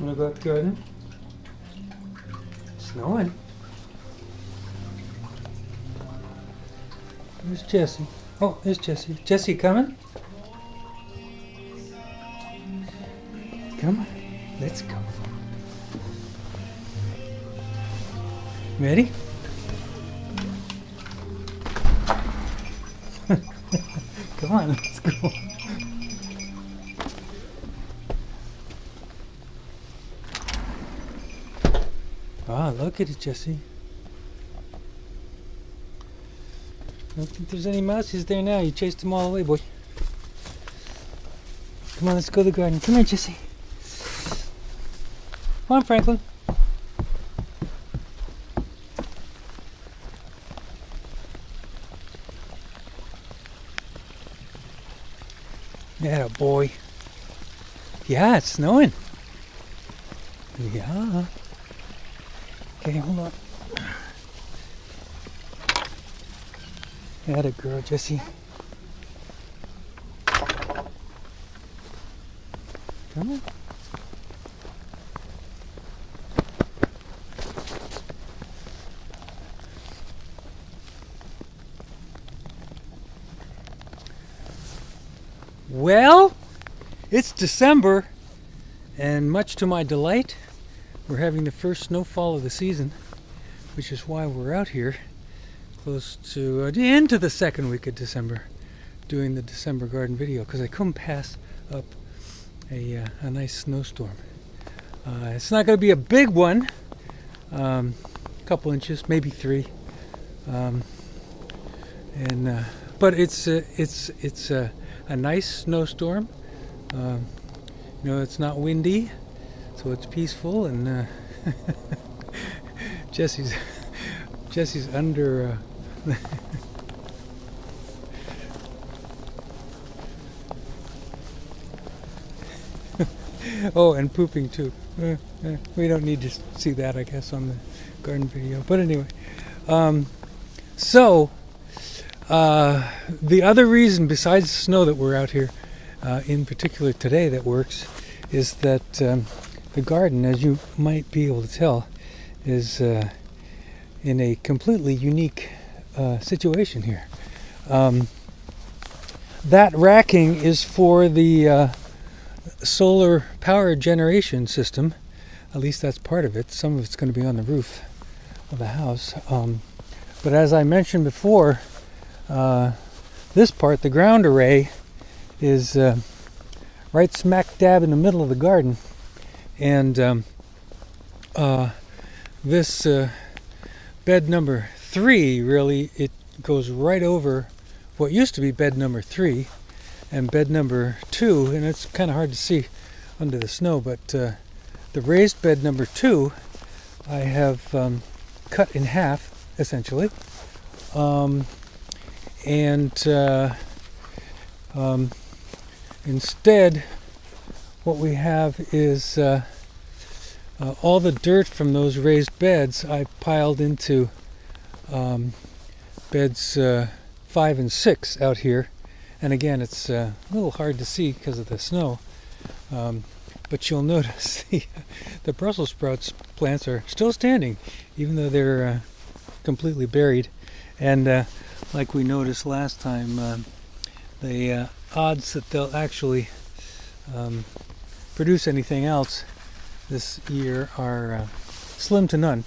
Wanna go out the garden? It's snowing. Where's Jessie? Oh, there's Jessie. Jessie coming? Come on, let's go. Ready? Come on, let's go. Ah, look at it, Jessie. I don't think there's any mouses there now. You chased them all away, boy. Come on, let's go to the garden. Come here, Jessie. Come on, Franklin. Yeah, boy. Yeah, it's snowing. Yeah. Okay, hold on. Atta girl, Jessie. Come on. Well, it's December, and much to my delight, we're having the first snowfall of the season, which is why we're out here close to into the second week of December doing the December garden video, because I couldn't pass up a nice snowstorm. It's not going to be a big one, a couple inches, maybe 3, but it's a nice snowstorm. It's not windy, so it's peaceful, and Jessie's under. Oh, and pooping too. We don't need to see that, I guess, on the garden video. But anyway, the other reason besides the snow that we're out here, in particular today, that works, is that the garden, as you might be able to tell, is in a completely unique situation here. That racking is for the solar power generation system. At least that's part of it. Some of it's going to be on the roof of the house. But as I mentioned before, this part, the ground array, is right smack dab in the middle of the garden. And this bed number 3, really, it goes right over what used to be bed number 3 and bed number 2, and it's kind of hard to see under the snow, but the raised bed number 2 I have cut in half, essentially, instead what we have is all the dirt from those raised beds I piled into beds 5 and 6 out here. And again, it's a little hard to see because of the snow, but you'll notice the Brussels sprouts plants are still standing, even though they're completely buried. And like we noticed last time, the odds that they'll actually produce anything else this year are slim to none.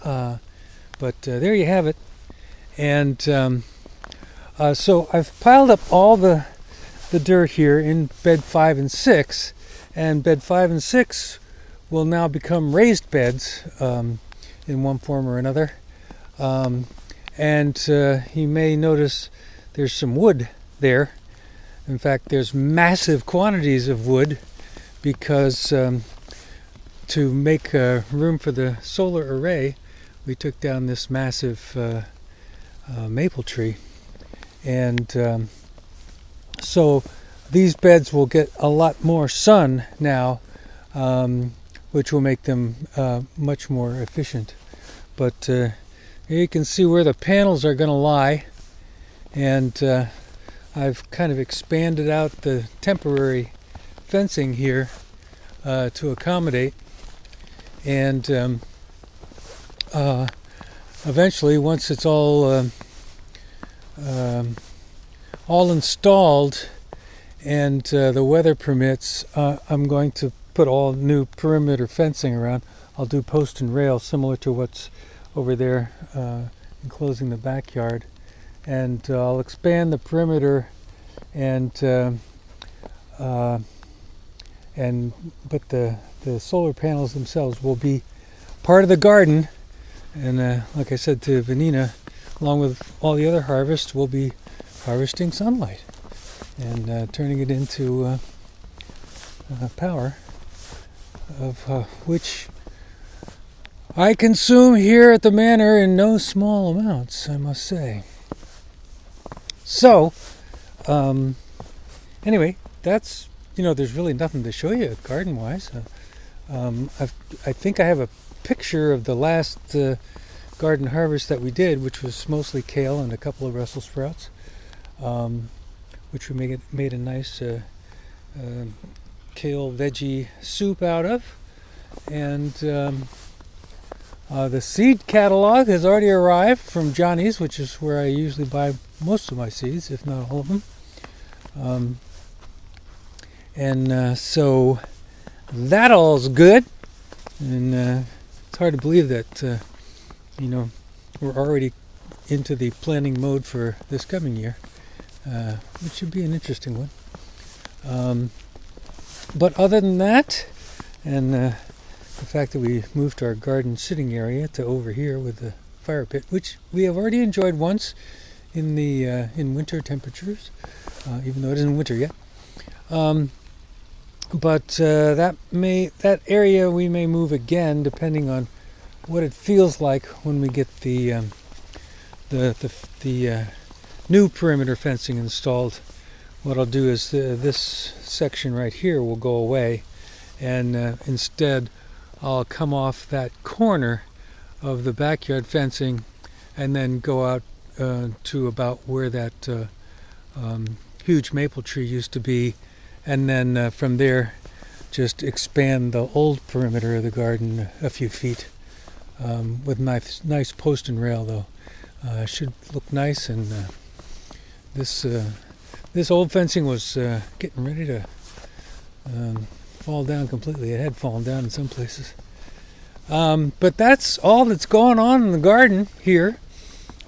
But there you have it. And so I've piled up all the dirt here in bed 5 and 6, and bed 5 and 6 will now become raised beds in one form or another. And you may notice there's some wood there. In fact, there's massive quantities of wood, because to make room for the solar array, we took down this massive maple tree. And so these beds will get a lot more sun now, which will make them much more efficient. But here you can see where the panels are going to lie, and I've kind of expanded out the temporary fencing here to accommodate. And eventually, once it's all installed and the weather permits, I'm going to put all new perimeter fencing around. I'll do post and rail similar to what's over there enclosing the backyard, and I'll expand the perimeter but the solar panels themselves will be part of the garden, and like I said to Vanina, along with all the other harvests, we'll be harvesting sunlight and turning it into power, of which I consume here at the manor in no small amounts, I must say. So, anyway, that's, there's really nothing to show you garden-wise. I think I have a picture of the last garden harvest that we did, which was mostly kale and a couple of Brussels sprouts, which we made a nice kale veggie soup out of. And the seed catalog has already arrived from Johnny's, which is where I usually buy most of my seeds, if not all of them. So that all's good. And it's hard to believe that, we're already into the planning mode for this coming year, which should be an interesting one. But other than that, and the fact that we moved our garden sitting area to over here with the fire pit, which we have already enjoyed once in the in winter temperatures, even though it isn't winter yet. But that area we may move again, depending on what it feels like when we get the new perimeter fencing installed. What I'll do is this section right here will go away, and instead I'll come off that corner of the backyard fencing and then go out to about where that huge maple tree used to be, and then from there just expand the old perimeter of the garden a few feet with nice post and rail, though. Should look nice, and this old fencing was getting ready to fall down completely. It had fallen down in some places. But that's all that's going on in the garden here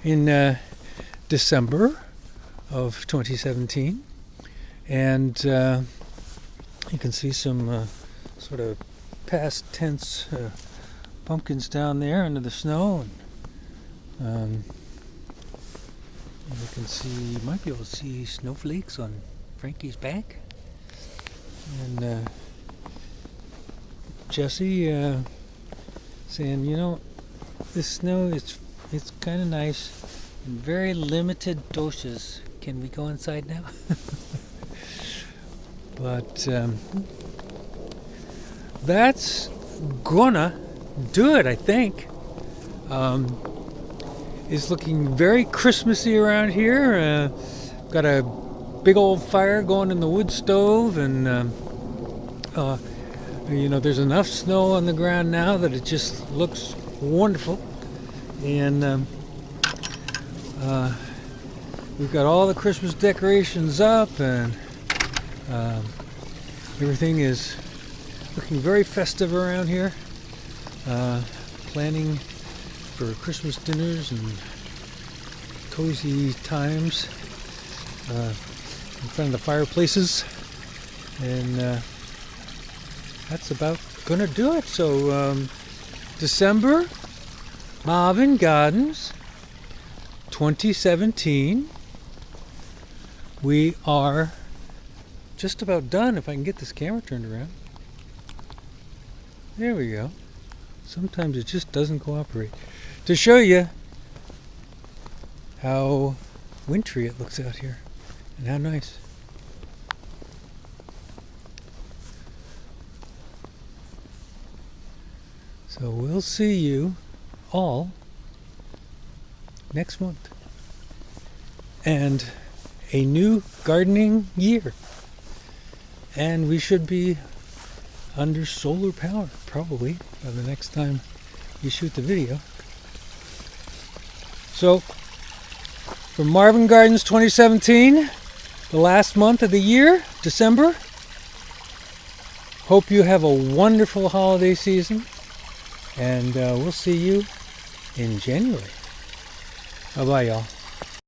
in December of 2017. And you can see some sort of past tense pumpkins down there under the snow. And you can see, you might be able to see snowflakes on Frankie's back. And Jesse saying, this snow, it's kind of nice in very limited doses. Can we go inside now? But that's gonna do it, I think. It's looking very Christmassy around here. Got a big old fire going in the wood stove, and there's enough snow on the ground now that it just looks wonderful. And we've got all the Christmas decorations up, and everything is looking very festive around here. Planning for Christmas dinners and cozy times in front of the fireplaces. And that's about gonna do it. So December, Marvin Gardens 2017. We are just about done, if I can get this camera turned around. There we go. Sometimes it just doesn't cooperate. To show you how wintry it looks out here and how nice. So we'll see you all next month. And a new gardening year. And we should be under solar power, probably, by the next time you shoot the video. So, from Marvin Gardens 2017, the last month of the year, December, hope you have a wonderful holiday season, and we'll see you in January. Bye-bye, y'all.